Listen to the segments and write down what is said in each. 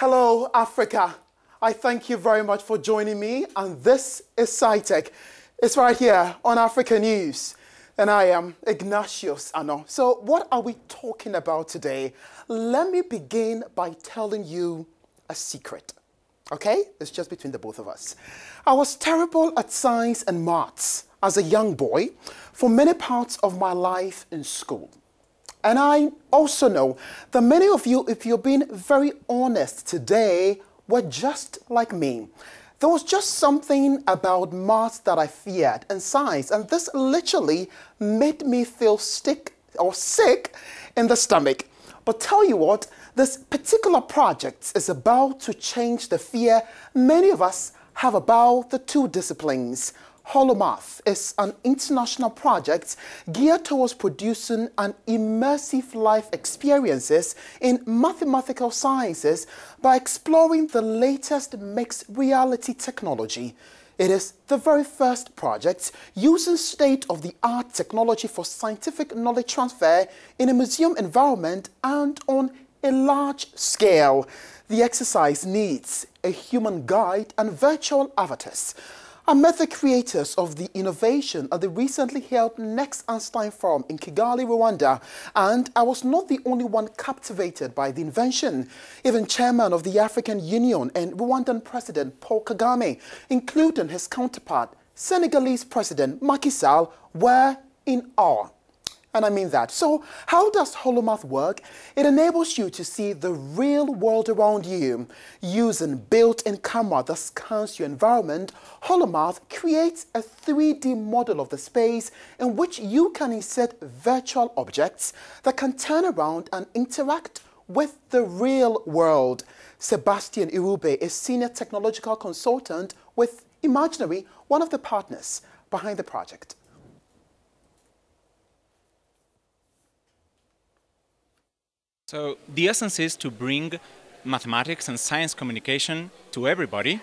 Hello, Africa. I thank you very much for joining me, and this is Sci Tech. It's right here on Africanews, and I am Ignatius Ano. So what are we talking about today? Let me begin by telling you a secret, okay? It's just between the both of us. I was terrible at science and maths as a young boy for many parts of my life in school. And I also know that many of you, if you're being very honest today, were just like me. There was just something about maths that I feared and science, and this literally made me feel sick in the stomach. But tell you what, this particular project is about to change the fear many of us have about the two disciplines. Holo-Math is an international project geared towards producing an immersive life experiences in mathematical sciences by exploring the latest mixed reality technology. It is the very first project using state-of-the-art technology for scientific knowledge transfer in a museum environment and on a large scale. The exercise needs a human guide and virtual avatars. I met the creators of the innovation at the recently held Next Einstein Forum in Kigali, Rwanda, and I was not the only one captivated by the invention. Even chairman of the African Union and Rwandan President Paul Kagame, including his counterpart, Senegalese President Macky Sall, were in awe. And I mean that. So how does Holo-Math work? It enables you to see the real world around you. Using built-in camera that scans your environment, Holo-Math creates a 3D model of the space in which you can insert virtual objects that can turn around and interact with the real world. Sebastian Irube is senior technological consultant with Imaginary, one of the partners behind the project. So the essence is to bring mathematics and science communication to everybody,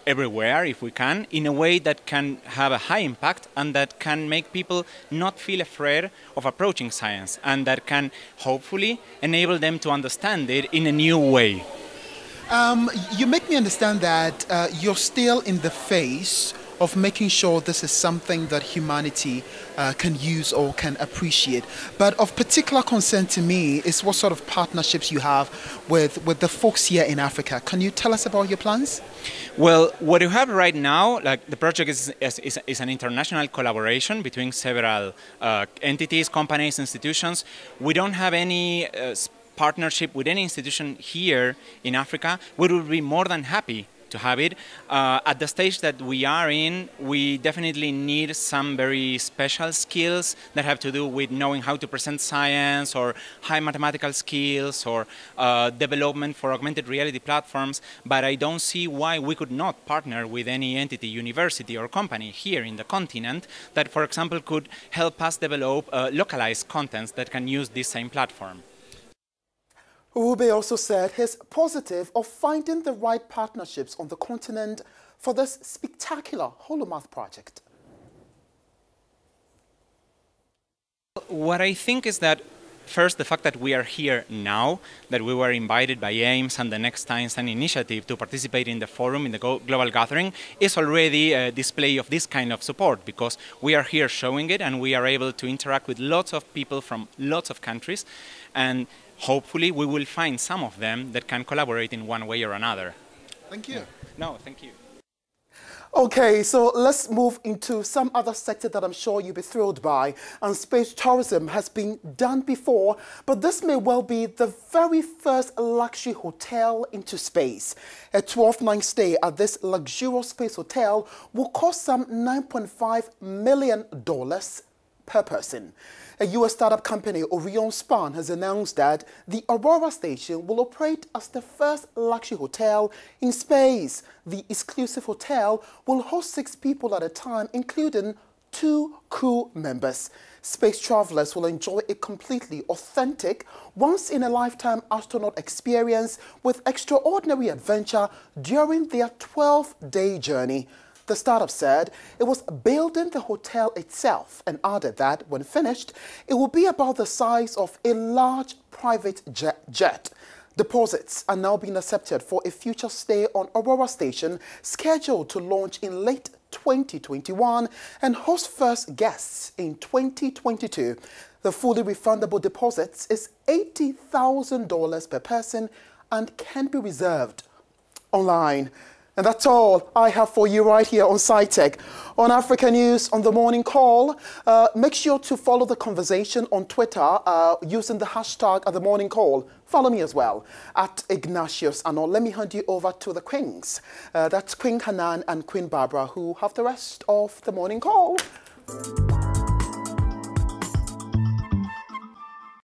everywhere if we can, in a way that can have a high impact and that can make people not feel afraid of approaching science, and that can hopefully enable them to understand it in a new way. You make me understand that you're still in the phase of making sure this is something that humanity can use or can appreciate. But of particular concern to me is what sort of partnerships you have with the folks here in Africa. Can you tell us about your plans? Well, what you have right now, like the project is an international collaboration between several entities, companies, institutions. We don't have any partnership with any institution here in Africa. We would be more than happy to have it. At the stage that we are in, we definitely need some very special skills that have to do with knowing how to present science, or high mathematical skills, or development for augmented reality platforms. But I don't see why we could not partner with any entity, university or company here in the continent that, for example, could help us develop localized contents that can use this same platform. Ube also said he's positive of finding the right partnerships on the continent for this spectacular Holo-Math project. What I think is that, first, the fact that we are here now, that we were invited by AIMS and the Next Einstein Initiative to participate in the forum, in the global gathering, is already a display of this kind of support, because we are here showing it and we are able to interact with lots of people from lots of countries, and hopefully we will find some of them that can collaborate in one way or another. Thank you. No, thank you. Okay, so let's move into some other sector that I'm sure you'll be thrilled by. And space tourism has been done before, but this may well be the very first luxury hotel into space. A 12-night stay at this luxurious space hotel will cost some $9.5 million per person. A US startup company, Orion Span, has announced that the Aurora station will operate as the first luxury hotel in space. The exclusive hotel will host 6 people at a time, including 2 crew members. Space travelers will enjoy a completely authentic, once-in-a-lifetime astronaut experience with extraordinary adventure during their 12-day journey. The startup said it was building the hotel itself and added that when finished, it will be about the size of a large private jet. Deposits are now being accepted for a future stay on Aurora Station, scheduled to launch in late 2021 and host first guests in 2022. The fully refundable deposits is $80,000 per person and can be reserved online. And that's all I have for you right here on Sci Tech. On Africanews on the morning call, make sure to follow the conversation on Twitter using the hashtag at the morning call. Follow me as well at Ignatius. And let me hand you over to the Queens. That's Queen Hanan and Queen Barbara, who have the rest of the morning call.